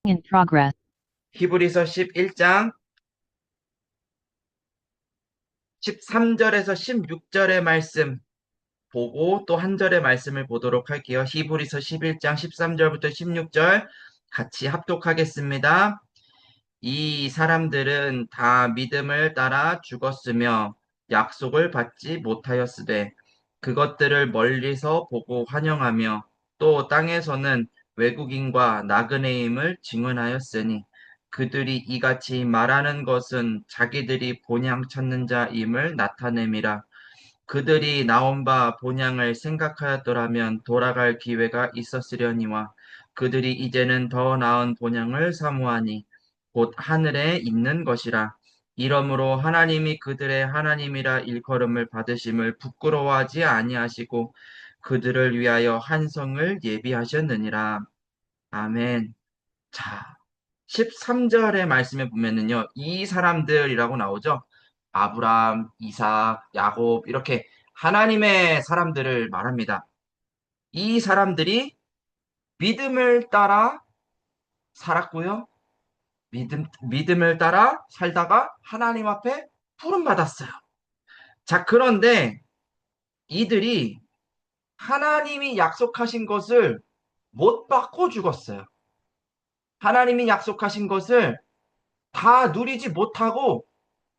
in progress. 히브리서 11장 13절에서 16절의 말씀 보고 또 한 절의 말씀을 보도록 할게요. 히브리서 11장 13절부터 16절 같이 합독하겠습니다. 이 사람들은 다 믿음을 따라 죽었으며 약속을 받지 못하였으되 그것들을 멀리서 보고 환영하며 또 땅에서는 외국인과 나그네임을 증언하였으니 그들이 이같이 말하는 것은 자기들이 본향 찾는 자임을 나타냄이라. 그들이 나온 바 본향을 생각하였더라면 돌아갈 기회가 있었으려니와 그들이 이제는 더 나은 본향을 사모하니 곧 하늘에 있는 것이라. 이러므로 하나님이 그들의 하나님이라 일컬음을 받으심을 부끄러워하지 아니하시고 그들을 위하여 한 성을 예비하셨느니라. 아멘. 자, 13절의 말씀에 보면은요, 이 사람들이라고 나오죠. 아브람, 이삭, 야곱, 이렇게 하나님의 사람들을 말합니다. 이 사람들이 믿음을 따라 살았고요. 믿음을 따라 살다가 하나님 앞에 부름받았어요. 자, 그런데 이들이 하나님이 약속하신 것을 못 받고 죽었어요. 하나님이 약속하신 것을 다 누리지 못하고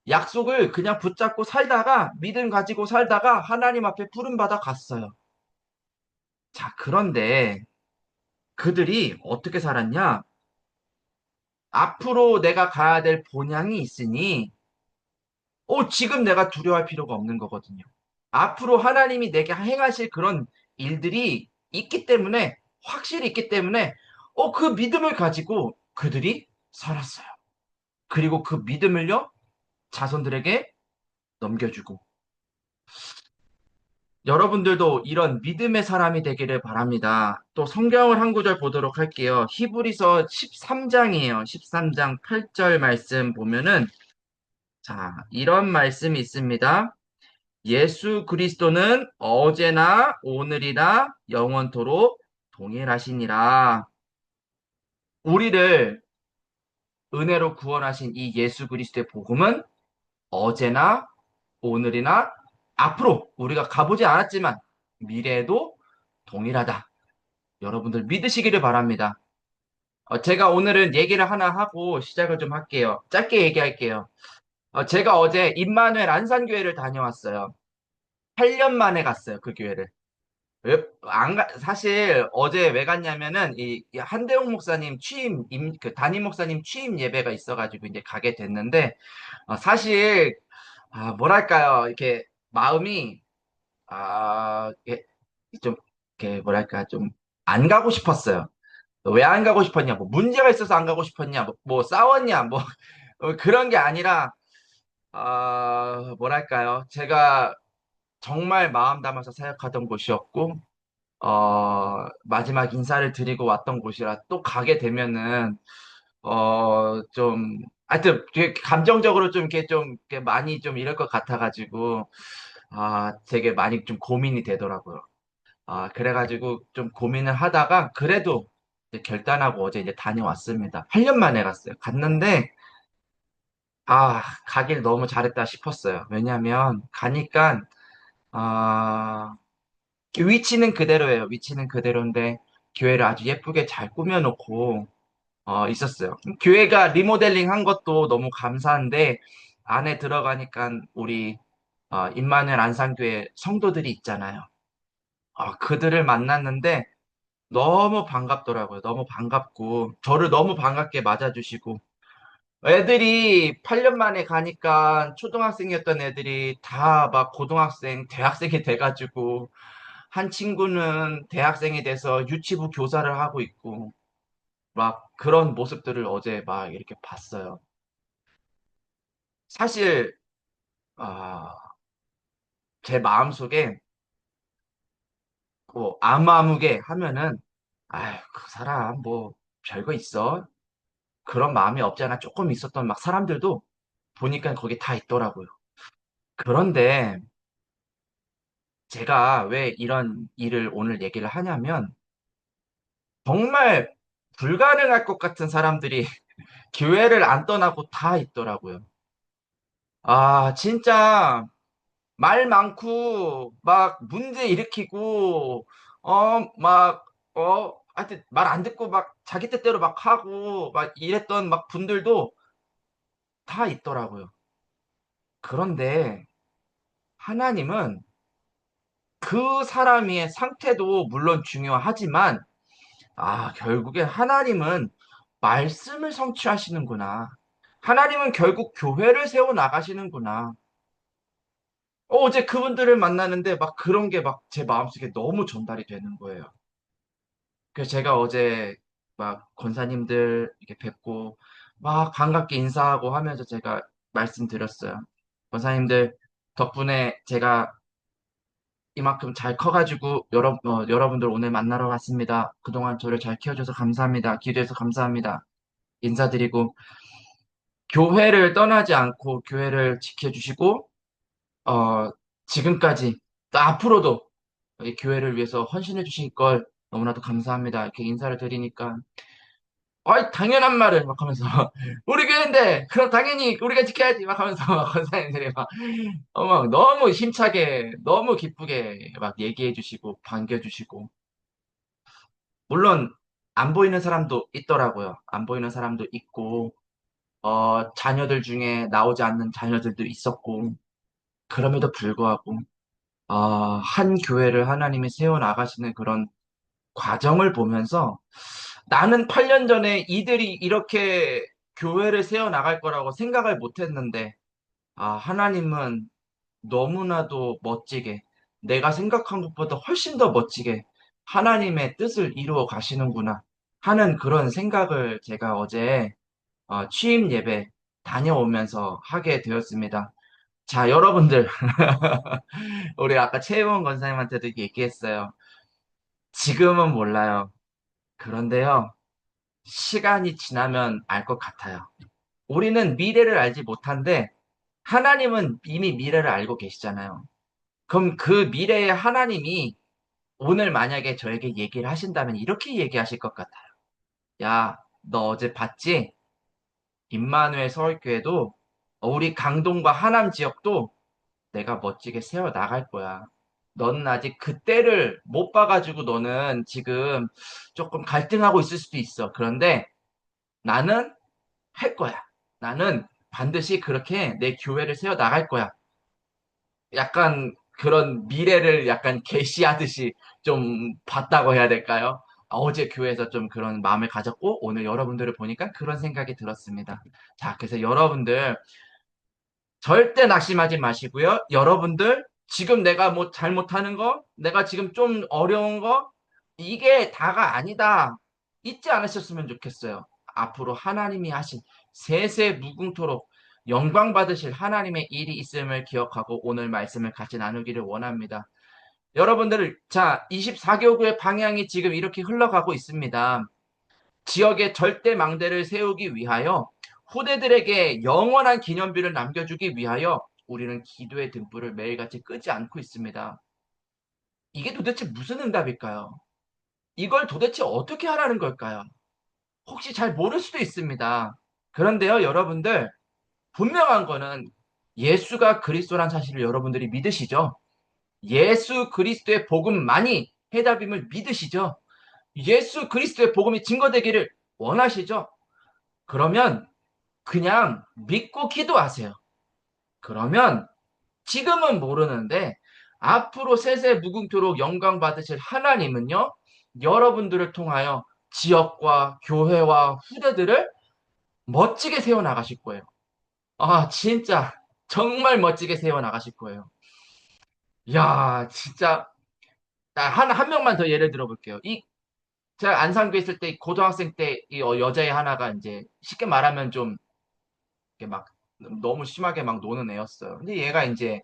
약속을 그냥 붙잡고 살다가 믿음 가지고 살다가 하나님 앞에 부름받아 갔어요. 자, 그런데 그들이 어떻게 살았냐? 앞으로 내가 가야 될 본향이 있으니 지금 내가 두려워할 필요가 없는 거거든요. 앞으로 하나님이 내게 행하실 그런 일들이 있기 때문에 확실히 있기 때문에 그 믿음을 가지고 그들이 살았어요. 그리고 그 믿음을요 자손들에게 넘겨주고 여러분들도 이런 믿음의 사람이 되기를 바랍니다. 또 성경을 한 구절 보도록 할게요. 히브리서 13장이에요. 13장 8절 말씀 보면은 자, 이런 말씀이 있습니다. 예수 그리스도는 어제나 오늘이나 영원토록 동일하시니라. 우리를 은혜로 구원하신 이 예수 그리스도의 복음은 어제나 오늘이나 앞으로 우리가 가보지 않았지만 미래에도 동일하다. 여러분들 믿으시기를 바랍니다. 제가 오늘은 얘기를 하나 하고 시작을 좀 할게요. 짧게 얘기할게요. 제가 어제 임마누엘 안산교회를 다녀왔어요. 8년 만에 갔어요, 그 교회를. 사실 어제 왜 갔냐면은 이 한대웅 목사님 그 담임 목사님 취임 예배가 있어가지고 이제 가게 됐는데 사실 뭐랄까요 이렇게 마음이 이게 좀 이렇게 뭐랄까 좀 안 가고 싶었어요. 왜 안 가고 싶었냐? 뭐 문제가 있어서 안 가고 싶었냐? 뭐 싸웠냐? 뭐 그런 게 아니라 뭐랄까요? 제가 정말 마음 담아서 사역하던 곳이었고 마지막 인사를 드리고 왔던 곳이라 또 가게 되면은, 하여튼, 되게 감정적으로 좀 이렇게 많이 좀 이럴 것 같아가지고, 되게 많이 좀 고민이 되더라고요. 그래가지고 좀 고민을 하다가, 그래도 이제 결단하고 어제 이제 다녀왔습니다. 8년 만에 갔어요. 갔는데, 가길 너무 잘했다 싶었어요. 왜냐면, 가니까, 아, 위치는 그대로예요. 위치는 그대로인데 교회를 아주 예쁘게 잘 꾸며놓고 있었어요. 교회가 리모델링 한 것도 너무 감사한데 안에 들어가니까 우리 임마누엘 안산교회 성도들이 있잖아요. 그들을 만났는데 너무 반갑더라고요. 너무 반갑고 저를 너무 반갑게 맞아주시고 애들이 8년 만에 가니까 초등학생이었던 애들이 다 막 고등학생, 대학생이 돼가지고 한 친구는 대학생이 돼서 유치부 교사를 하고 있고, 막 그런 모습들을 어제 막 이렇게 봤어요. 사실, 아, 제 마음속에, 아무아무게 하면은, 그 사람 뭐, 별거 있어. 그런 마음이 없지 않아 조금 있었던 막 사람들도 보니까 거기 다 있더라고요. 그런데 제가 왜 이런 일을 오늘 얘기를 하냐면, 정말 불가능할 것 같은 사람들이 교회를 안 떠나고 다 있더라고요. 아, 진짜 말 많고 막 문제 일으키고 하여튼 말 안 듣고 막 자기 뜻대로 막 하고 막 이랬던 막 분들도 다 있더라고요. 그런데 하나님은 그 사람의 상태도 물론 중요하지만 결국에 하나님은 말씀을 성취하시는구나. 하나님은 결국 교회를 세워 나가시는구나. 어제 그분들을 만나는데 막 그런 게 막 제 마음속에 너무 전달이 되는 거예요. 그래서 제가 어제 막 권사님들 이렇게 뵙고 막 반갑게 인사하고 하면서 제가 말씀드렸어요. 권사님들 덕분에 제가 이만큼 잘 커가지고 여러분들 오늘 만나러 왔습니다. 그동안 저를 잘 키워줘서 감사합니다. 기도해서 감사합니다. 인사드리고 교회를 떠나지 않고 교회를 지켜주시고 지금까지 또 앞으로도 이 교회를 위해서 헌신해 주신 걸 너무나도 감사합니다. 이렇게 인사를 드리니까 당연한 말을 막 하면서 우리 교회인데 그럼 당연히 우리가 지켜야지 막 하면서 막 권사님들이 막 너무 힘차게 너무 기쁘게 막 얘기해 주시고 반겨 주시고 물론 안 보이는 사람도 있더라고요. 안 보이는 사람도 있고 자녀들 중에 나오지 않는 자녀들도 있었고 그럼에도 불구하고 한 교회를 하나님이 세워 나가시는 그런 과정을 보면서 나는 8년 전에 이들이 이렇게 교회를 세워 나갈 거라고 생각을 못 했는데, 하나님은 너무나도 멋지게, 내가 생각한 것보다 훨씬 더 멋지게 하나님의 뜻을 이루어 가시는구나 하는 그런 생각을 제가 어제 취임 예배 다녀오면서 하게 되었습니다. 자, 여러분들, 우리 아까 최혜원 권사님한테도 얘기했어요. 지금은 몰라요. 그런데요, 시간이 지나면 알 것 같아요. 우리는 미래를 알지 못한데 하나님은 이미 미래를 알고 계시잖아요. 그럼 그 미래의 하나님이 오늘 만약에 저에게 얘기를 하신다면 이렇게 얘기하실 것 같아요. 야, 너 어제 봤지? 임마누엘 서울교회도 우리 강동과 하남 지역도 내가 멋지게 세워 나갈 거야. 너는 아직 그때를 못 봐가지고 너는 지금 조금 갈등하고 있을 수도 있어. 그런데 나는 할 거야. 나는 반드시 그렇게 내 교회를 세워 나갈 거야. 약간 그런 미래를 약간 계시하듯이 좀 봤다고 해야 될까요? 어제 교회에서 좀 그런 마음을 가졌고 오늘 여러분들을 보니까 그런 생각이 들었습니다. 자, 그래서 여러분들 절대 낙심하지 마시고요. 여러분들 지금 내가 뭐 잘못하는 거, 내가 지금 좀 어려운 거, 이게 다가 아니다. 잊지 않으셨으면 좋겠어요. 앞으로 하나님이 하신 세세 무궁토록 영광 받으실 하나님의 일이 있음을 기억하고 오늘 말씀을 같이 나누기를 원합니다. 여러분들, 자, 24교구의 방향이 지금 이렇게 흘러가고 있습니다. 지역의 절대 망대를 세우기 위하여 후대들에게 영원한 기념비를 남겨주기 위하여 우리는 기도의 등불을 매일같이 끄지 않고 있습니다. 이게 도대체 무슨 응답일까요? 이걸 도대체 어떻게 하라는 걸까요? 혹시 잘 모를 수도 있습니다. 그런데요, 여러분들, 분명한 거는 예수가 그리스도란 사실을 여러분들이 믿으시죠? 예수 그리스도의 복음만이 해답임을 믿으시죠? 예수 그리스도의 복음이 증거되기를 원하시죠? 그러면 그냥 믿고 기도하세요. 그러면 지금은 모르는데 앞으로 세세 무궁토록 영광 받으실 하나님은요, 여러분들을 통하여 지역과 교회와 후대들을 멋지게 세워나가실 거예요. 진짜 정말 멋지게 세워나가실 거예요. 야, 진짜 한 명만 더 예를 들어볼게요. 제가 안산구에 있을 때 고등학생 때 이 여자애 하나가 이제 쉽게 말하면 좀 이렇게 막 너무 심하게 막 노는 애였어요. 근데 얘가 이제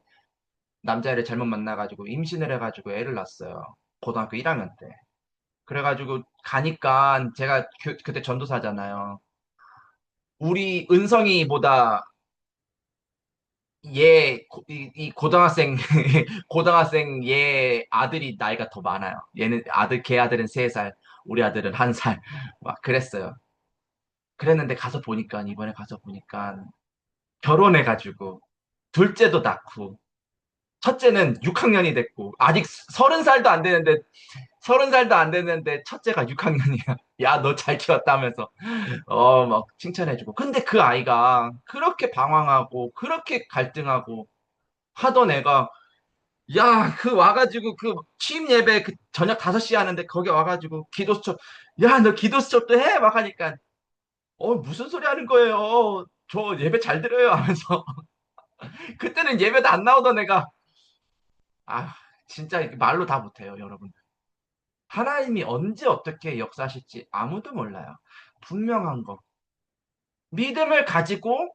남자애를 잘못 만나가지고 임신을 해가지고 애를 낳았어요. 고등학교 1학년 때. 그래가지고 가니까 제가 그때 전도사잖아요. 우리 은성이보다 이 고등학생 고등학생 얘 아들이 나이가 더 많아요. 걔 아들은 3살. 우리 아들은 1살. 막 그랬어요. 그랬는데 가서 보니까, 이번에 가서 보니까 결혼해가지고 둘째도 낳고 첫째는 6학년이 됐고 아직 30살도 안 되는데 30살도 안 됐는데 첫째가 6학년이야. 야, 너 잘 키웠다면서 막 칭찬해주고. 근데 그 아이가 그렇게 방황하고 그렇게 갈등하고 하던 애가 야, 그 와가지고 그 취임 예배 그 저녁 5시 하는데 거기 와가지고 기도 수첩 야, 너 기도 수첩도 해? 막 하니까 무슨 소리 하는 거예요? 저 예배 잘 들어요 하면서 그때는 예배도 안 나오던 애가 아, 진짜 이렇게 말로 다 못해요, 여러분. 하나님이 언제 어떻게 역사하실지 아무도 몰라요. 분명한 거. 믿음을 가지고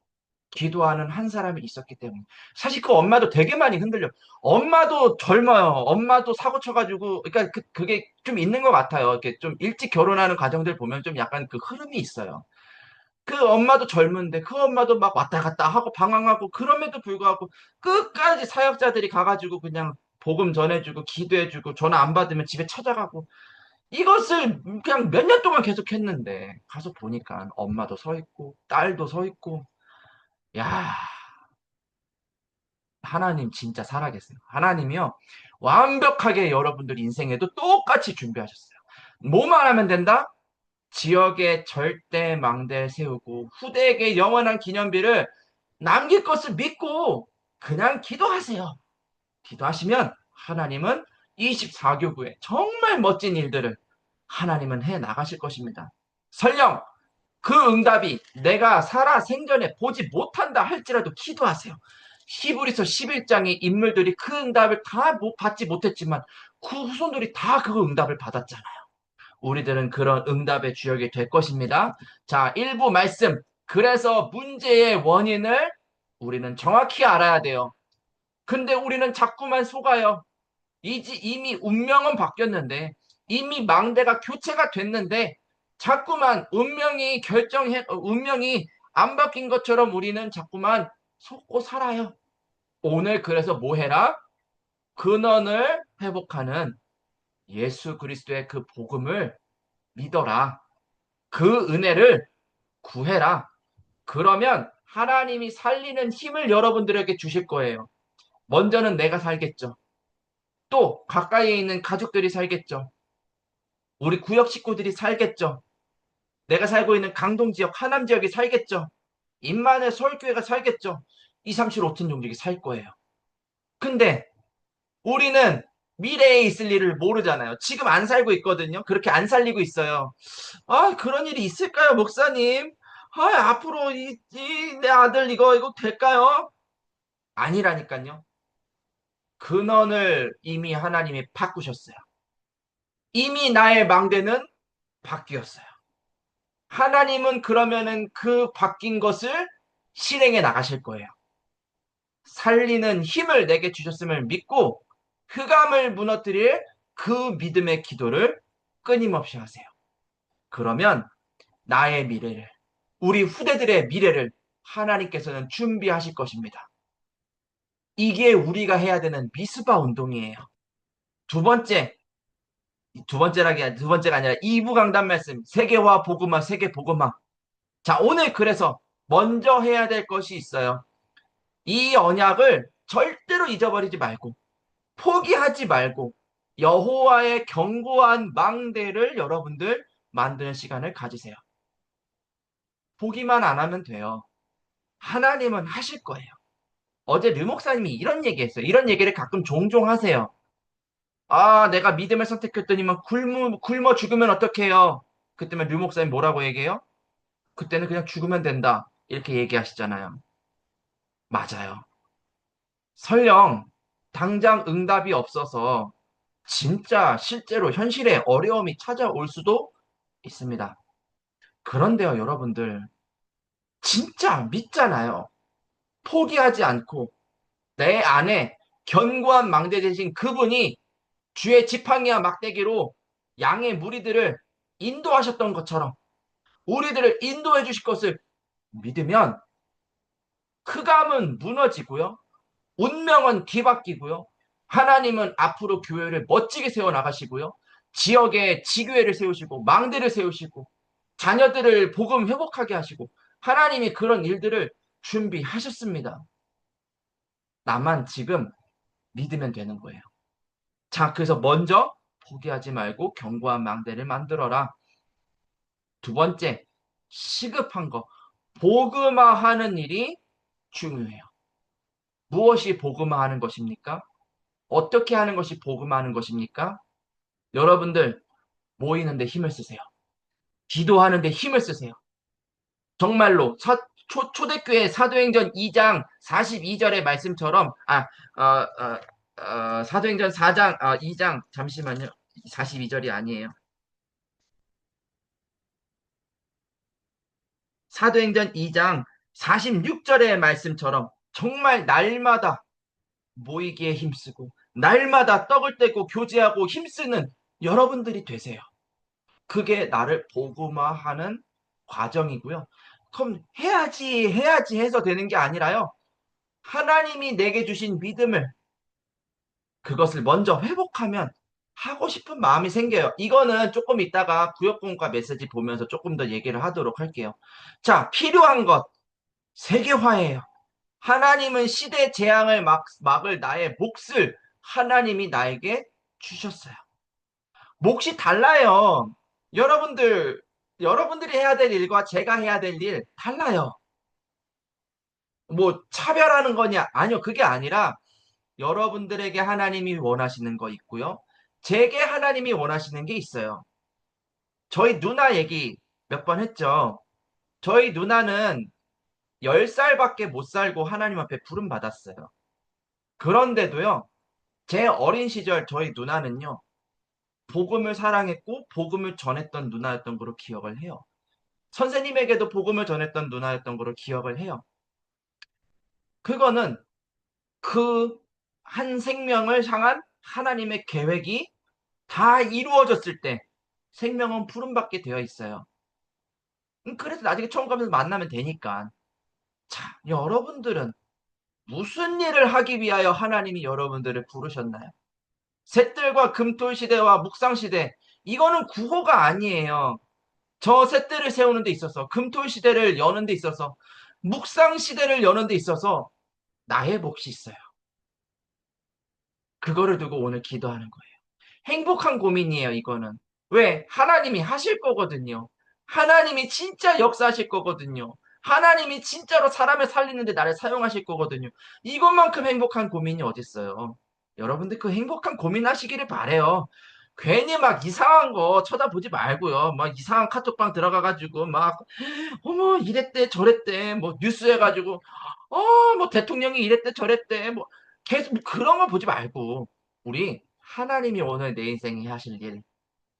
기도하는 한 사람이 있었기 때문에. 사실 그 엄마도 되게 많이 흔들려. 엄마도 젊어요. 엄마도 사고 쳐가지고, 그러니까 그게 좀 있는 것 같아요. 이렇게 좀 일찍 결혼하는 가정들 보면 좀 약간 그 흐름이 있어요. 그 엄마도 젊은데 그 엄마도 막 왔다 갔다 하고 방황하고 그럼에도 불구하고 끝까지 사역자들이 가가지고 그냥 복음 전해주고 기도해주고 전화 안 받으면 집에 찾아가고 이것을 그냥 몇 년 동안 계속 했는데 가서 보니까 엄마도 서 있고 딸도 서 있고 야 하나님 진짜 살아계세요. 하나님이요 완벽하게 여러분들 인생에도 똑같이 준비하셨어요. 뭐만 하면 된다? 지역에 절대 망대 세우고 후대에게 영원한 기념비를 남길 것을 믿고 그냥 기도하세요. 기도하시면 하나님은 24교구에 정말 멋진 일들을 하나님은 해 나가실 것입니다. 설령 그 응답이 내가 살아 생전에 보지 못한다 할지라도 기도하세요. 히브리서 11장의 인물들이 그 응답을 다 받지 못했지만 그 후손들이 다 그 응답을 받았잖아요. 우리들은 그런 응답의 주역이 될 것입니다. 자, 일부 말씀. 그래서 문제의 원인을 우리는 정확히 알아야 돼요. 근데 우리는 자꾸만 속아요. 이미 운명은 바뀌었는데, 이미 망대가 교체가 됐는데, 자꾸만 운명이 안 바뀐 것처럼 우리는 자꾸만 속고 살아요. 오늘 그래서 뭐 해라? 근원을 회복하는 예수 그리스도의 그 복음을 믿어라. 그 은혜를 구해라. 그러면 하나님이 살리는 힘을 여러분들에게 주실 거예요. 먼저는 내가 살겠죠. 또 가까이에 있는 가족들이 살겠죠. 우리 구역 식구들이 살겠죠. 내가 살고 있는 강동 지역, 하남 지역이 살겠죠. 인만의 서울교회가 살겠죠. 237 5튼 종족이 살 거예요. 근데 우리는 미래에 있을 일을 모르잖아요. 지금 안 살고 있거든요. 그렇게 안 살리고 있어요. 아, 그런 일이 있을까요, 목사님? 아, 앞으로 내 아들 이거 될까요? 아니라니까요. 근원을 이미 하나님이 바꾸셨어요. 이미 나의 망대는 바뀌었어요. 하나님은 그러면은 그 바뀐 것을 실행해 나가실 거예요. 살리는 힘을 내게 주셨음을 믿고 흑암을 무너뜨릴 그 믿음의 기도를 끊임없이 하세요. 그러면 나의 미래를, 우리 후대들의 미래를 하나님께서는 준비하실 것입니다. 이게 우리가 해야 되는 미스바 운동이에요. 두 번째, 두 번째가 아니라 2부 강단 말씀, 세계화 복음화, 세계 복음화. 자, 오늘 그래서 먼저 해야 될 것이 있어요. 이 언약을 절대로 잊어버리지 말고, 포기하지 말고, 여호와의 견고한 망대를 여러분들 만드는 시간을 가지세요. 보기만 안 하면 돼요. 하나님은 하실 거예요. 어제 류 목사님이 이런 얘기했어요. 이런 얘기를 가끔 종종 하세요. 아, 내가 믿음을 선택했더니만 굶어 죽으면 어떡해요? 그때면 류 목사님 뭐라고 얘기해요? 그때는 그냥 죽으면 된다. 이렇게 얘기하시잖아요. 맞아요. 설령 당장 응답이 없어서 진짜 실제로 현실에 어려움이 찾아올 수도 있습니다. 그런데요, 여러분들. 진짜 믿잖아요. 포기하지 않고 내 안에 견고한 망대 대신 그분이 주의 지팡이와 막대기로 양의 무리들을 인도하셨던 것처럼 우리들을 인도해 주실 것을 믿으면 흑암은 무너지고요. 운명은 뒤바뀌고요. 하나님은 앞으로 교회를 멋지게 세워 나가시고요. 지역에 지교회를 세우시고 망대를 세우시고 자녀들을 복음 회복하게 하시고 하나님이 그런 일들을 준비하셨습니다. 나만 지금 믿으면 되는 거예요. 자, 그래서 먼저 포기하지 말고 견고한 망대를 만들어라. 두 번째, 시급한 거. 복음화하는 일이 중요해요. 무엇이 복음화하는 것입니까? 어떻게 하는 것이 복음화하는 것입니까? 여러분들 모이는데 힘을 쓰세요. 기도하는데 힘을 쓰세요. 정말로 초대교회 사도행전 2장 42절의 말씀처럼 사도행전 4장 2장 잠시만요. 42절이 아니에요. 사도행전 2장 46절의 말씀처럼 정말 날마다 모이기에 힘쓰고 날마다 떡을 떼고 교제하고 힘쓰는 여러분들이 되세요. 그게 나를 복음화하는 과정이고요. 그럼 해야지 해서 되는 게 아니라요. 하나님이 내게 주신 믿음을 그것을 먼저 회복하면 하고 싶은 마음이 생겨요. 이거는 조금 이따가 구역공과 메시지 보면서 조금 더 얘기를 하도록 할게요. 자, 필요한 것 세계화예요. 하나님은 시대 재앙을 막을 나의 몫을 하나님이 나에게 주셨어요. 몫이 달라요. 여러분들, 여러분들이 해야 될 일과 제가 해야 될 일 달라요. 뭐 차별하는 거냐? 아니요, 그게 아니라 여러분들에게 하나님이 원하시는 거 있고요. 제게 하나님이 원하시는 게 있어요. 저희 누나 얘기 몇 번 했죠. 저희 누나는 10살밖에 못 살고 하나님 앞에 부름 받았어요. 그런데도요, 제 어린 시절 저희 누나는요, 복음을 사랑했고, 복음을 전했던 누나였던 거로 기억을 해요. 선생님에게도 복음을 전했던 누나였던 거로 기억을 해요. 그거는 그 한 생명을 향한 하나님의 계획이 다 이루어졌을 때 생명은 부름받게 되어 있어요. 그래서 나중에 천국 가면서 만나면 되니까. 자, 여러분들은 무슨 일을 하기 위하여 하나님이 여러분들을 부르셨나요? 셋들과 금토 시대와 묵상 시대, 이거는 구호가 아니에요. 저 셋들을 세우는 데 있어서, 금토 시대를 여는 데 있어서, 묵상 시대를 여는 데 있어서 나의 몫이 있어요. 그거를 두고 오늘 기도하는 거예요. 행복한 고민이에요, 이거는. 왜? 하나님이 하실 거거든요. 하나님이 진짜 역사하실 거거든요. 하나님이 진짜로 사람을 살리는데 나를 사용하실 거거든요. 이것만큼 행복한 고민이 어딨어요. 여러분들 그 행복한 고민하시기를 바래요. 괜히 막 이상한 거 쳐다보지 말고요. 막 이상한 카톡방 들어가가지고 막 어머 이랬대 저랬대 뭐 뉴스 해가지고 뭐 대통령이 이랬대 저랬대 뭐 계속 뭐 그런 거 보지 말고 우리 하나님이 오늘 내 인생에 하실 일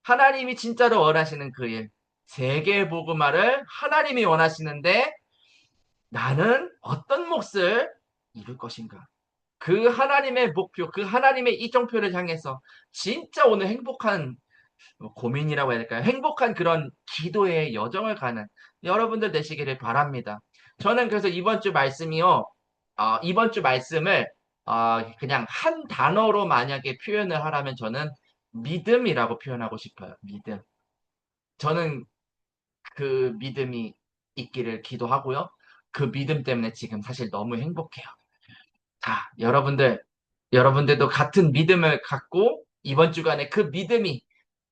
하나님이 진짜로 원하시는 그 일, 세계 복음화를 하나님이 원하시는데 나는 어떤 몫을 이룰 것인가? 그 하나님의 목표, 그 하나님의 이정표를 향해서 진짜 오늘 행복한 고민이라고 해야 될까요? 행복한 그런 기도의 여정을 가는 여러분들 되시기를 바랍니다. 저는 그래서 이번 주 말씀이요, 이번 주 말씀을 그냥 한 단어로 만약에 표현을 하라면 저는 믿음이라고 표현하고 싶어요. 믿음. 저는 그 믿음이 있기를 기도하고요. 그 믿음 때문에 지금 사실 너무 행복해요. 자, 여러분들도 같은 믿음을 갖고 이번 주간에 그 믿음이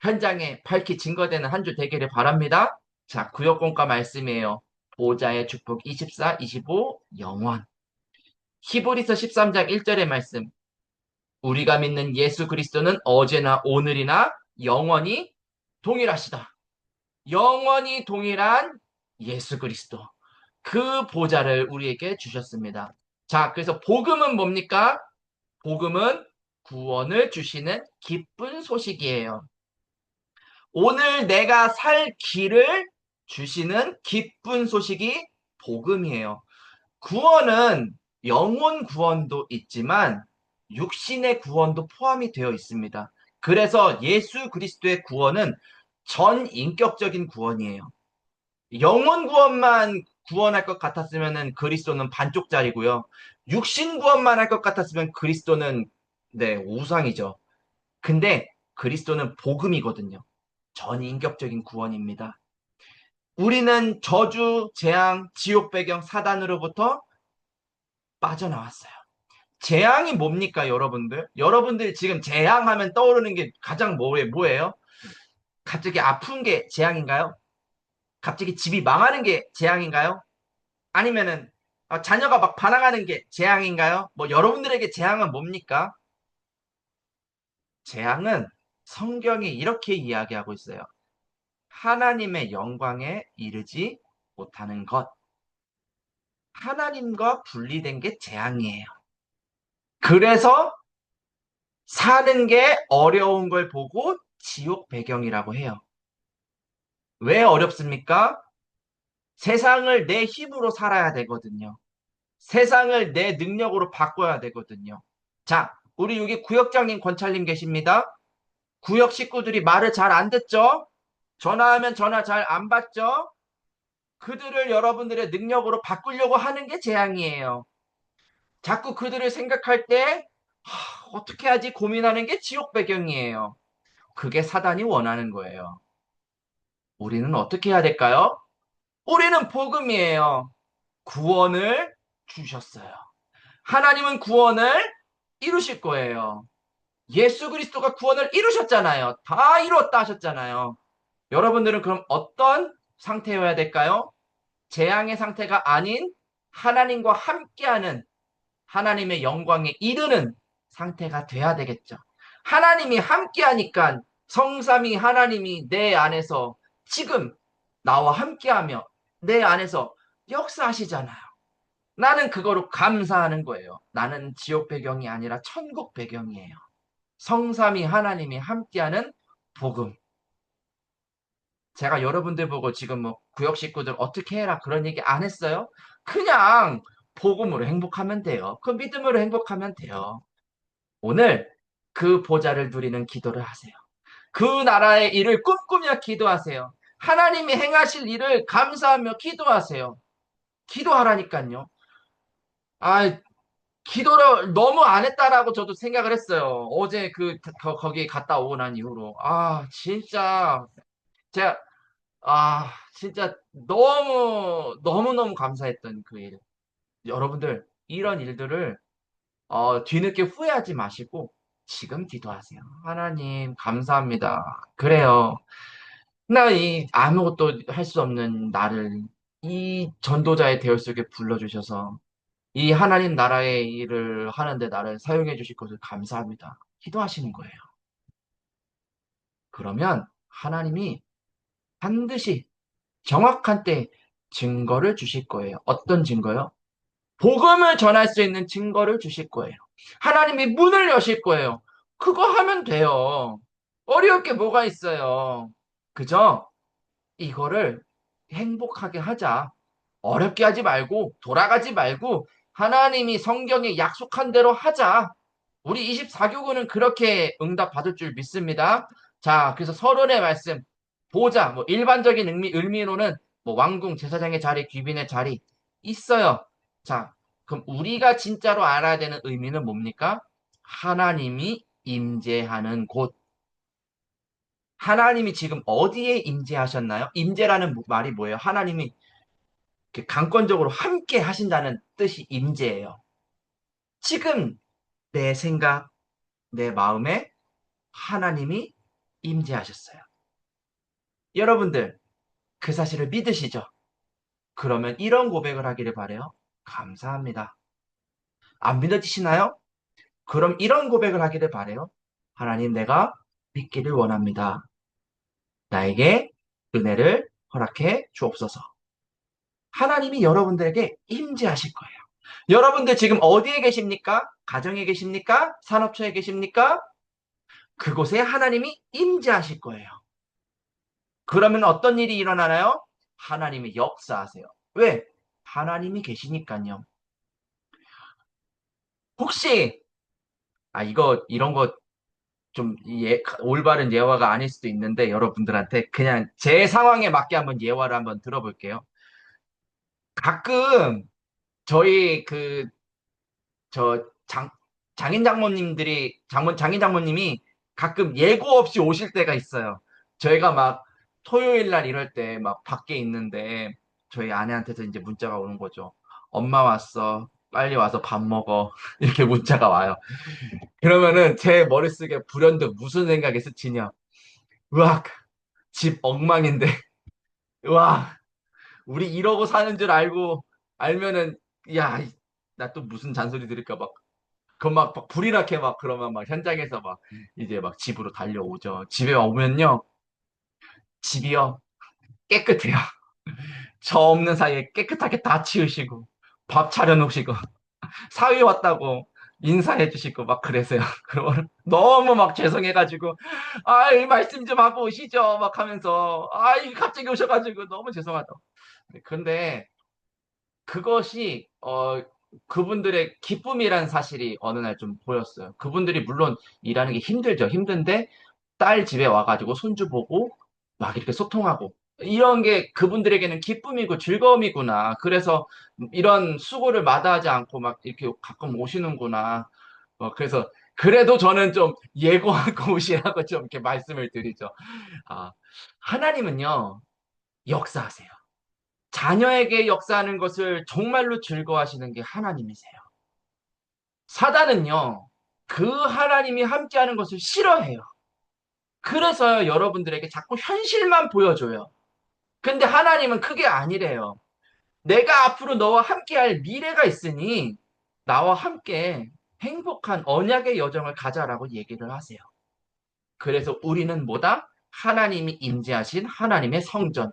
현장에 밝히 증거되는 한 주 되기를 바랍니다. 자, 구역공과 말씀이에요. 보좌의 축복 24, 25, 영원. 히브리서 13장 1절의 말씀. 우리가 믿는 예수 그리스도는 어제나 오늘이나 영원히 동일하시다. 영원히 동일한 예수 그리스도. 그 보좌를 우리에게 주셨습니다. 자, 그래서 복음은 뭡니까? 복음은 구원을 주시는 기쁜 소식이에요. 오늘 내가 살 길을 주시는 기쁜 소식이 복음이에요. 구원은 영혼 구원도 있지만 육신의 구원도 포함이 되어 있습니다. 그래서 예수 그리스도의 구원은 전 인격적인 구원이에요. 영혼 구원만 구원할 것 같았으면 그리스도는 반쪽짜리고요. 육신 구원만 할 것 같았으면 그리스도는 네, 우상이죠. 근데 그리스도는 복음이거든요. 전인격적인 구원입니다. 우리는 저주, 재앙, 지옥 배경, 사단으로부터 빠져나왔어요. 재앙이 뭡니까, 여러분들? 여러분들이 지금 재앙하면 떠오르는 게 가장 뭐예요? 갑자기 아픈 게 재앙인가요? 갑자기 집이 망하는 게 재앙인가요? 아니면은 자녀가 막 반항하는 게 재앙인가요? 뭐 여러분들에게 재앙은 뭡니까? 재앙은 성경이 이렇게 이야기하고 있어요. 하나님의 영광에 이르지 못하는 것. 하나님과 분리된 게 재앙이에요. 그래서 사는 게 어려운 걸 보고 지옥 배경이라고 해요. 왜 어렵습니까? 세상을 내 힘으로 살아야 되거든요. 세상을 내 능력으로 바꿔야 되거든요. 자, 우리 여기 구역장님, 권찰님 계십니다. 구역 식구들이 말을 잘 안 듣죠? 전화하면 전화 잘 안 받죠? 그들을 여러분들의 능력으로 바꾸려고 하는 게 재앙이에요. 자꾸 그들을 생각할 때 어떻게 하지 고민하는 게 지옥 배경이에요. 그게 사단이 원하는 거예요. 우리는 어떻게 해야 될까요? 우리는 복음이에요. 구원을 주셨어요. 하나님은 구원을 이루실 거예요. 예수 그리스도가 구원을 이루셨잖아요. 다 이루었다 하셨잖아요. 여러분들은 그럼 어떤 상태여야 될까요? 재앙의 상태가 아닌 하나님과 함께하는 하나님의 영광에 이르는 상태가 돼야 되겠죠. 하나님이 함께하니까 성삼위 하나님이 내 안에서 지금 나와 함께하며 내 안에서 역사하시잖아요. 나는 그거로 감사하는 거예요. 나는 지옥 배경이 아니라 천국 배경이에요. 성삼위 하나님이 함께하는 복음. 제가 여러분들 보고 지금 뭐 구역 식구들 어떻게 해라 그런 얘기 안 했어요. 그냥 복음으로 행복하면 돼요. 그 믿음으로 행복하면 돼요. 오늘 그 보좌를 누리는 기도를 하세요. 그 나라의 일을 꿈꾸며 기도하세요. 하나님이 행하실 일을 감사하며 기도하세요. 기도하라니까요. 아, 기도를 너무 안 했다라고 저도 생각을 했어요. 어제 거기 갔다 오고 난 이후로. 제가, 진짜 너무너무 감사했던 그 일. 여러분들, 이런 일들을, 뒤늦게 후회하지 마시고, 지금 기도하세요. 하나님, 감사합니다. 그래요. 아무것도 할 수 없는 나를 이 전도자의 대열 속에 불러주셔서, 이 하나님 나라의 일을 하는데 나를 사용해 주실 것을 감사합니다. 기도하시는 거예요. 그러면 하나님이 반드시 정확한 때 증거를 주실 거예요. 어떤 증거요? 복음을 전할 수 있는 증거를 주실 거예요. 하나님이 문을 여실 거예요. 그거 하면 돼요. 어려울 게 뭐가 있어요. 그죠? 이거를 행복하게 하자. 어렵게 하지 말고, 돌아가지 말고, 하나님이 성경에 약속한 대로 하자. 우리 24교구는 그렇게 응답 받을 줄 믿습니다. 자, 그래서 서론의 말씀, 보자, 뭐, 일반적인 의미로는, 뭐, 왕궁, 제사장의 자리, 귀빈의 자리, 있어요. 자, 그럼 우리가 진짜로 알아야 되는 의미는 뭡니까? 하나님이 임재하는 곳. 하나님이 지금 어디에 임재하셨나요? 임재라는 말이 뭐예요? 하나님이 이렇게 강권적으로 함께 하신다는 뜻이 임재예요. 지금 내 생각, 내 마음에 하나님이 임재하셨어요. 여러분들, 그 사실을 믿으시죠? 그러면 이런 고백을 하기를 바래요. 감사합니다. 안 믿어지시나요? 그럼 이런 고백을 하기를 바래요. 하나님, 내가 믿기를 원합니다. 나에게 은혜를 허락해 주옵소서. 하나님이 여러분들에게 임재하실 거예요. 여러분들 지금 어디에 계십니까? 가정에 계십니까? 산업처에 계십니까? 그곳에 하나님이 임재하실 거예요. 그러면 어떤 일이 일어나나요? 하나님이 역사하세요. 왜? 하나님이 계시니까요. 혹시 이런 거 좀 올바른 예화가 아닐 수도 있는데 여러분들한테 그냥 제 상황에 맞게 한번 예화를 한번 들어볼게요. 가끔 저희 저 장인 장모님이 가끔 예고 없이 오실 때가 있어요. 저희가 막 토요일 날 이럴 때 막 밖에 있는데 저희 아내한테서 이제 문자가 오는 거죠. 엄마 왔어. 빨리 와서 밥 먹어. 이렇게 문자가 와요. 그러면은 제 머릿속에 불현듯 무슨 생각이 스치냐. 으악, 집 엉망인데. 으악, 우리 이러고 사는 줄 알면은, 야, 나 또 무슨 잔소리 들을까 막. 막 불이 나게 막 그러면 막 현장에서 막 이제 막 집으로 달려오죠. 집에 오면요. 집이요. 깨끗해요. 저 없는 사이에 깨끗하게 다 치우시고 밥 차려놓으시고 사위 왔다고 인사해 주시고 막 그래서요. 그러면 너무 막 죄송해가지고 아이 말씀 좀 하고 오시죠 막 하면서 아이 갑자기 오셔가지고 너무 죄송하다고. 근데 그것이 그분들의 기쁨이란 사실이 어느 날 좀 보였어요. 그분들이 물론 일하는 게 힘들죠. 힘든데 딸 집에 와가지고 손주 보고 막 이렇게 소통하고 이런 게 그분들에게는 기쁨이고 즐거움이구나. 그래서 이런 수고를 마다하지 않고 막 이렇게 가끔 오시는구나. 그래서 그래도 저는 좀 예고하고 오시라고 좀 이렇게 말씀을 드리죠. 아, 하나님은요, 역사하세요. 자녀에게 역사하는 것을 정말로 즐거워하시는 게 하나님이세요. 사단은요, 그 하나님이 함께하는 것을 싫어해요. 그래서 여러분들에게 자꾸 현실만 보여줘요. 근데 하나님은 그게 아니래요. 내가 앞으로 너와 함께할 미래가 있으니 나와 함께 행복한 언약의 여정을 가자라고 얘기를 하세요. 그래서 우리는 뭐다? 하나님이 임재하신 하나님의 성전.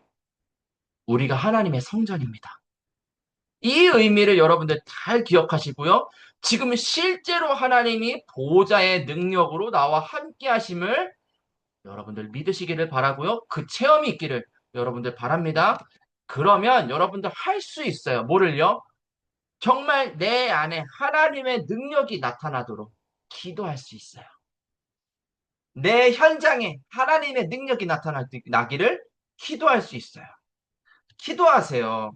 우리가 하나님의 성전입니다. 이 의미를 여러분들 잘 기억하시고요. 지금 실제로 하나님이 보호자의 능력으로 나와 함께 하심을 여러분들 믿으시기를 바라고요. 그 체험이 있기를 여러분들 바랍니다. 그러면 여러분들 할 수 있어요. 뭐를요? 정말 내 안에 하나님의 능력이 나타나도록 기도할 수 있어요. 내 현장에 하나님의 능력이 나타나기를 기도할 수 있어요. 기도하세요.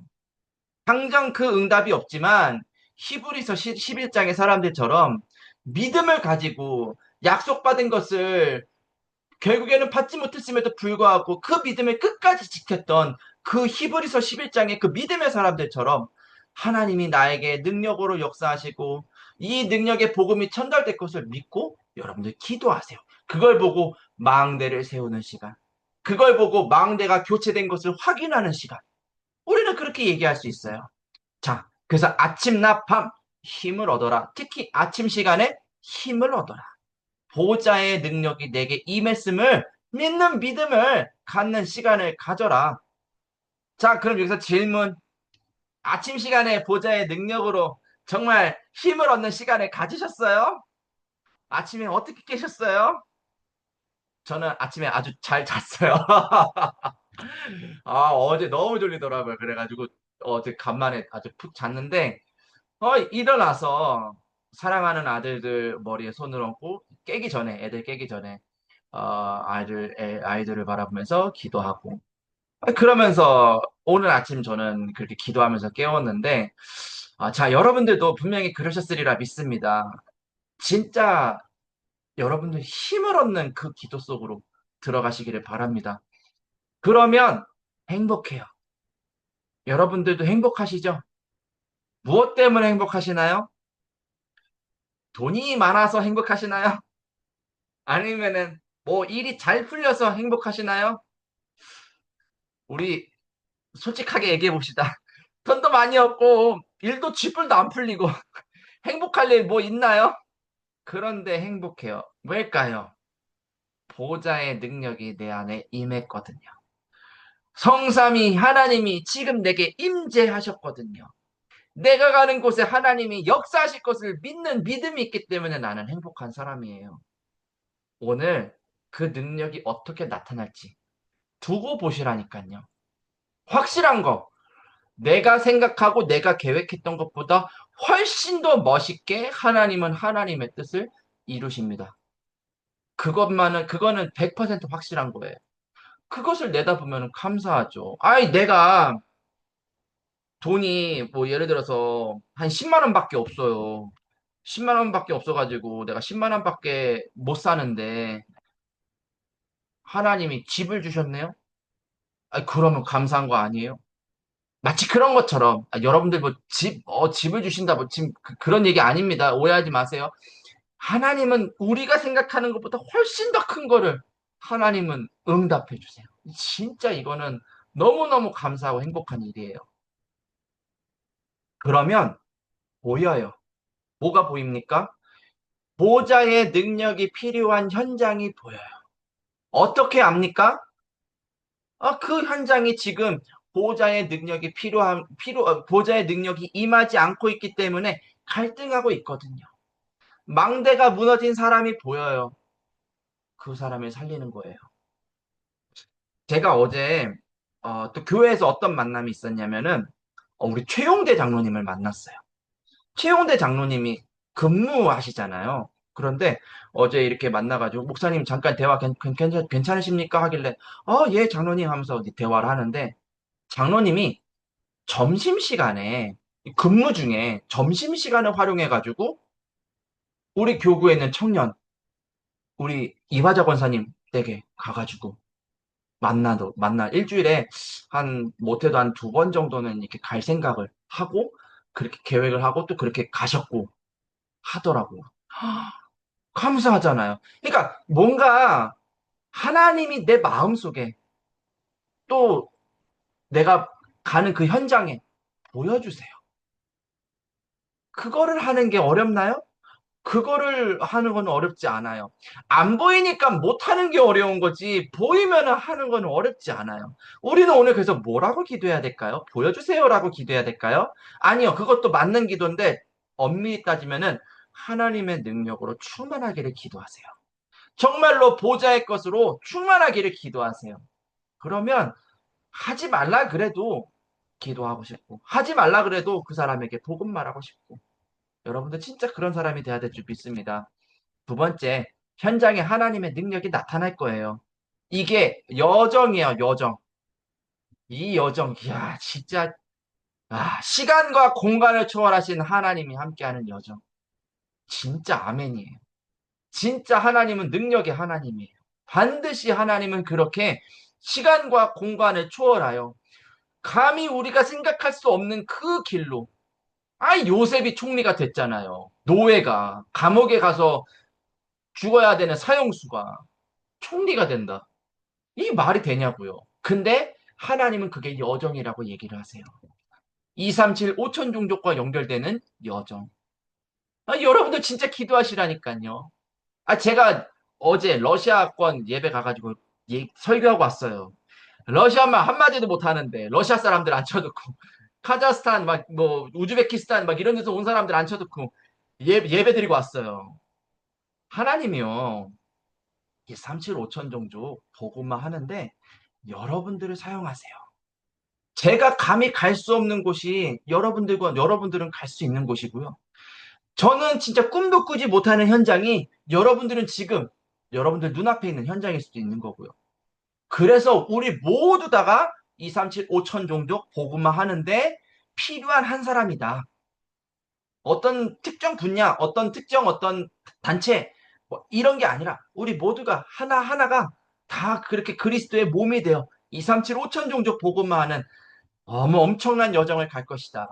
당장 그 응답이 없지만 히브리서 11장의 사람들처럼 믿음을 가지고 약속받은 것을 결국에는 받지 못했음에도 불구하고 그 믿음을 끝까지 지켰던 그 히브리서 11장의 그 믿음의 사람들처럼 하나님이 나에게 능력으로 역사하시고 이 능력의 복음이 전달될 것을 믿고 여러분들 기도하세요. 그걸 보고 망대를 세우는 시간. 그걸 보고 망대가 교체된 것을 확인하는 시간. 우리는 그렇게 얘기할 수 있어요. 자, 그래서 아침, 낮, 밤 힘을 얻어라. 특히 아침 시간에 힘을 얻어라. 보호자의 능력이 내게 임했음을 믿는 믿음을 갖는 시간을 가져라. 자, 그럼 여기서 질문. 아침 시간에 보호자의 능력으로 정말 힘을 얻는 시간을 가지셨어요? 아침에 어떻게 깨셨어요? 저는 아침에 아주 잘 잤어요. 아, 어제 너무 졸리더라고요. 그래가지고 어제 간만에 아주 푹 잤는데 일어나서 사랑하는 아들들 머리에 손을 얹고 애들 깨기 전에 아이들을 바라보면서 기도하고 그러면서 오늘 아침 저는 그렇게 기도하면서 깨웠는데 자, 여러분들도 분명히 그러셨으리라 믿습니다. 진짜 여러분들 힘을 얻는 그 기도 속으로 들어가시기를 바랍니다. 그러면 행복해요. 여러분들도 행복하시죠? 무엇 때문에 행복하시나요? 돈이 많아서 행복하시나요? 아니면은 뭐 일이 잘 풀려서 행복하시나요? 우리 솔직하게 얘기해 봅시다. 돈도 많이 없고 일도 쥐뿔도 안 풀리고 행복할 일 뭐 있나요? 그런데 행복해요. 왜일까요? 보호자의 능력이 내 안에 임했거든요. 성삼위 하나님이 지금 내게 임재하셨거든요. 내가 가는 곳에 하나님이 역사하실 것을 믿는 믿음이 있기 때문에 나는 행복한 사람이에요. 오늘 그 능력이 어떻게 나타날지 두고 보시라니까요. 확실한 거. 내가 생각하고 내가 계획했던 것보다 훨씬 더 멋있게 하나님은 하나님의 뜻을 이루십니다. 그거는 100% 확실한 거예요. 그것을 내다보면 감사하죠. 아이, 내가 돈이 뭐 예를 들어서 한 10만 원밖에 없어요. 10만 원밖에 없어가지고 내가 10만 원밖에 못 사는데 하나님이 집을 주셨네요? 아, 그러면 감사한 거 아니에요? 마치 그런 것처럼, 여러분들 뭐 집을 주신다, 뭐 지금 그런 얘기 아닙니다. 오해하지 마세요. 하나님은 우리가 생각하는 것보다 훨씬 더 큰 거를 하나님은 응답해 주세요. 진짜 이거는 너무너무 감사하고 행복한 일이에요. 그러면 보여요. 뭐가 보입니까? 보좌의 능력이 필요한 현장이 보여요. 어떻게 압니까? 그 현장이 지금 보좌의 능력이 임하지 않고 있기 때문에 갈등하고 있거든요. 망대가 무너진 사람이 보여요. 그 사람을 살리는 거예요. 제가 어제 또 교회에서 어떤 만남이 있었냐면은 우리 최용대 장로님을 만났어요. 최용대 장로님이 근무하시잖아요. 그런데 어제 이렇게 만나가지고 목사님 잠깐 대화 괜찮으십니까? 하길래 예 장로님 하면서 이제 대화를 하는데 장로님이 점심시간에 근무 중에 점심시간을 활용해가지고 우리 교구에 있는 청년 우리 이화자 권사님 댁에 가가지고 만나 일주일에 한 못해도 한 두 번 정도는 이렇게 갈 생각을 하고 그렇게 계획을 하고 또 그렇게 가셨고 하더라고요. 감사하잖아요. 그러니까 뭔가 하나님이 내 마음속에 또 내가 가는 그 현장에 보여주세요. 그거를 하는 게 어렵나요? 그거를 하는 건 어렵지 않아요. 안 보이니까 못하는 게 어려운 거지, 보이면 하는 건 어렵지 않아요. 우리는 오늘 그래서 뭐라고 기도해야 될까요? 보여주세요라고 기도해야 될까요? 아니요. 그것도 맞는 기도인데, 엄밀히 따지면은 하나님의 능력으로 충만하기를 기도하세요. 정말로 보좌의 것으로 충만하기를 기도하세요. 그러면 하지 말라 그래도 기도하고 싶고, 하지 말라 그래도 그 사람에게 복음 말하고 싶고, 여러분들 진짜 그런 사람이 돼야 될 줄 믿습니다. 두 번째, 현장에 하나님의 능력이 나타날 거예요. 이게 여정이에요, 여정. 이 여정, 이야, 진짜, 시간과 공간을 초월하신 하나님이 함께하는 여정. 진짜 아멘이에요. 진짜 하나님은 능력의 하나님이에요. 반드시 하나님은 그렇게 시간과 공간을 초월하여 감히 우리가 생각할 수 없는 그 길로, 요셉이 총리가 됐잖아요. 노예가 감옥에 가서 죽어야 되는 사형수가 총리가 된다. 이 말이 되냐고요. 근데 하나님은 그게 여정이라고 얘기를 하세요. 237 5천 종족과 연결되는 여정. 여러분들 진짜 기도하시라니까요. 제가 어제 러시아권 예배 가가지고 설교하고 왔어요. 러시아말 한마디도 못하는데 러시아 사람들 앉혀놓고 카자흐스탄 막 뭐 우즈베키스탄 막 이런 데서 온 사람들 앉혀놓고 예배 드리고 왔어요. 하나님이요. 37 5천 종족 복음만 하는데 여러분들을 사용하세요. 제가 감히 갈 수 없는 곳이 여러분들은 갈 수 있는 곳이고요. 저는 진짜 꿈도 꾸지 못하는 현장이 여러분들은 지금 여러분들 눈앞에 있는 현장일 수도 있는 거고요. 그래서 우리 모두 다가 237 5천 종족 복음만 하는데 필요한 한 사람이다. 어떤 특정 분야, 어떤 단체 뭐 이런 게 아니라 우리 모두가 하나하나가 다 그렇게 그리스도의 몸이 되어 237 5천 종족 복음만 하는 엄청난 여정을 갈 것이다.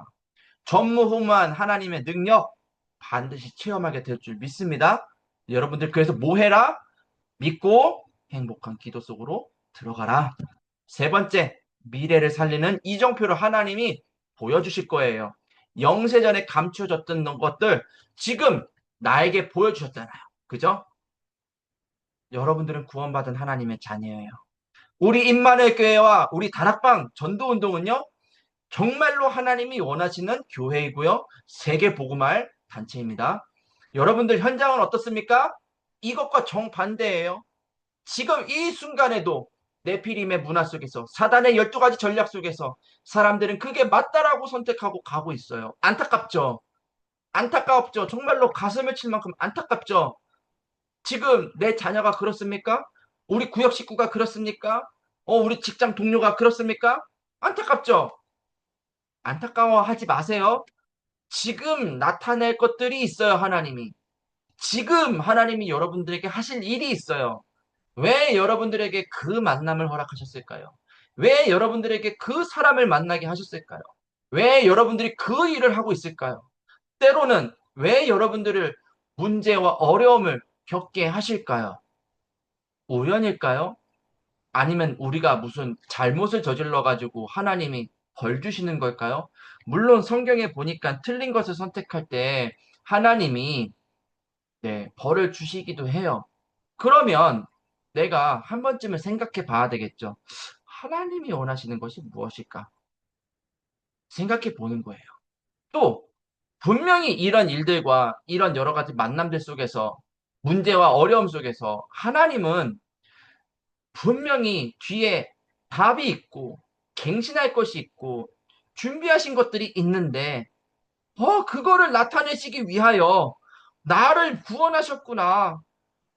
전무후무한 하나님의 능력 반드시 체험하게 될 줄 믿습니다. 여러분들 그래서 뭐 해라? 믿고 행복한 기도 속으로 들어가라. 세 번째, 미래를 살리는 이정표를 하나님이 보여주실 거예요. 영세전에 감춰졌던 것들 지금 나에게 보여주셨잖아요. 그죠? 여러분들은 구원받은 하나님의 자녀예요. 우리 임마누엘 교회와 우리 다락방 전도운동은요. 정말로 하나님이 원하시는 교회이고요. 세계 복음할 단체입니다. 여러분들 현장은 어떻습니까? 이것과 정반대예요. 지금 이 순간에도 네피림의 문화 속에서 사단의 12가지 전략 속에서 사람들은 그게 맞다라고 선택하고 가고 있어요. 안타깝죠? 안타깝죠? 정말로 가슴을 칠 만큼 안타깝죠? 지금 내 자녀가 그렇습니까? 우리 구역 식구가 그렇습니까? 우리 직장 동료가 그렇습니까? 안타깝죠? 안타까워하지 마세요. 지금 나타낼 것들이 있어요, 하나님이. 지금 하나님이 여러분들에게 하실 일이 있어요. 왜 여러분들에게 그 만남을 허락하셨을까요? 왜 여러분들에게 그 사람을 만나게 하셨을까요? 왜 여러분들이 그 일을 하고 있을까요? 때로는 왜 여러분들을 문제와 어려움을 겪게 하실까요? 우연일까요? 아니면 우리가 무슨 잘못을 저질러 가지고 하나님이 벌 주시는 걸까요? 물론 성경에 보니까 틀린 것을 선택할 때 하나님이 네, 벌을 주시기도 해요. 그러면 내가 한 번쯤은 생각해 봐야 되겠죠. 하나님이 원하시는 것이 무엇일까? 생각해 보는 거예요. 또 분명히 이런 일들과 이런 여러 가지 만남들 속에서 문제와 어려움 속에서 하나님은 분명히 뒤에 답이 있고 갱신할 것이 있고 준비하신 것들이 있는데 그거를 나타내시기 위하여 나를 구원하셨구나.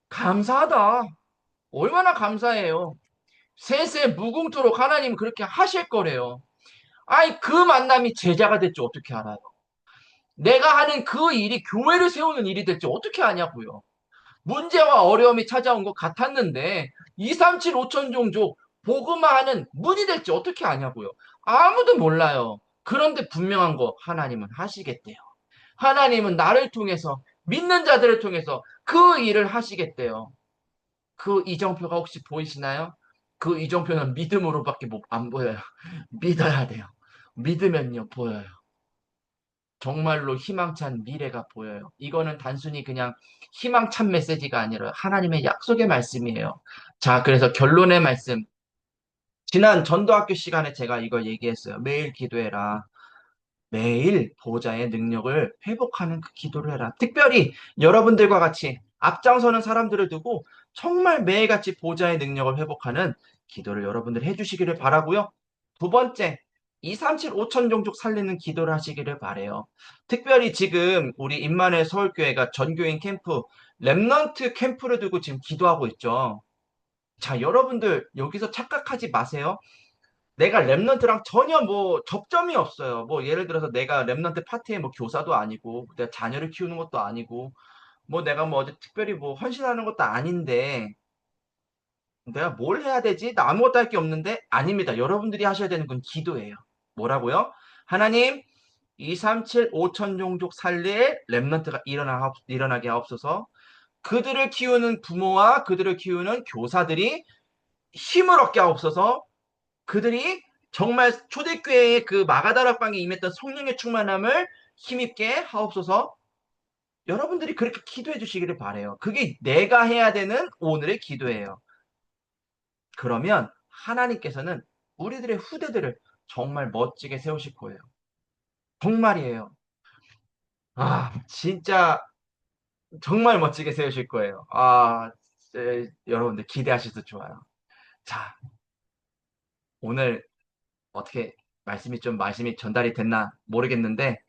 감사하다. 얼마나 감사해요. 세세 무궁토록 하나님 그렇게 하실 거래요. 아이, 그 만남이 제자가 될지 어떻게 알아요? 내가 하는 그 일이 교회를 세우는 일이 될지 어떻게 아냐고요. 문제와 어려움이 찾아온 것 같았는데 237 5천 종족 복음화하는 문이 될지 어떻게 아냐고요. 아무도 몰라요. 그런데 분명한 거 하나님은 하시겠대요. 하나님은 나를 통해서 믿는 자들을 통해서 그 일을 하시겠대요. 그 이정표가 혹시 보이시나요? 그 이정표는 믿음으로밖에 안 보여요. 믿어야 돼요. 믿으면요, 보여요. 정말로 희망찬 미래가 보여요. 이거는 단순히 그냥 희망찬 메시지가 아니라 하나님의 약속의 말씀이에요. 자, 그래서 결론의 말씀. 지난 전도학교 시간에 제가 이걸 얘기했어요. 매일 기도해라. 매일 보호자의 능력을 회복하는 그 기도를 해라. 특별히 여러분들과 같이 앞장서는 사람들을 두고 정말 매일같이 보호자의 능력을 회복하는 기도를 여러분들 해주시기를 바라고요. 두 번째, 237 5천 종족 살리는 기도를 하시기를 바래요. 특별히 지금 우리 임마누엘 서울교회가 전교인 캠프, 렘넌트 캠프를 두고 지금 기도하고 있죠. 자, 여러분들 여기서 착각하지 마세요. 내가 랩런트랑 전혀 뭐 접점이 없어요. 뭐 예를 들어서 내가 랩런트 파티에 뭐 교사도 아니고 내가 자녀를 키우는 것도 아니고 뭐 내가 뭐 어디 특별히 뭐 헌신하는 것도 아닌데 내가 뭘 해야 되지? 나 아무것도 할 게 없는데 아닙니다. 여러분들이 하셔야 되는 건 기도예요. 뭐라고요? 하나님 237 5천 종족 살릴 랩런트가 일어나게 하옵소서. 그들을 키우는 부모와 그들을 키우는 교사들이 힘을 얻게 하옵소서. 그들이 정말 초대교회의 그 마가다락방에 임했던 성령의 충만함을 힘입게 하옵소서. 여러분들이 그렇게 기도해 주시기를 바래요. 그게 내가 해야 되는 오늘의 기도예요. 그러면 하나님께서는 우리들의 후대들을 정말 멋지게 세우실 거예요. 정말이에요. 진짜 정말 멋지게 세우실 거예요. 여러분들 기대하셔도 좋아요. 자, 오늘 어떻게 말씀이 전달이 됐나 모르겠는데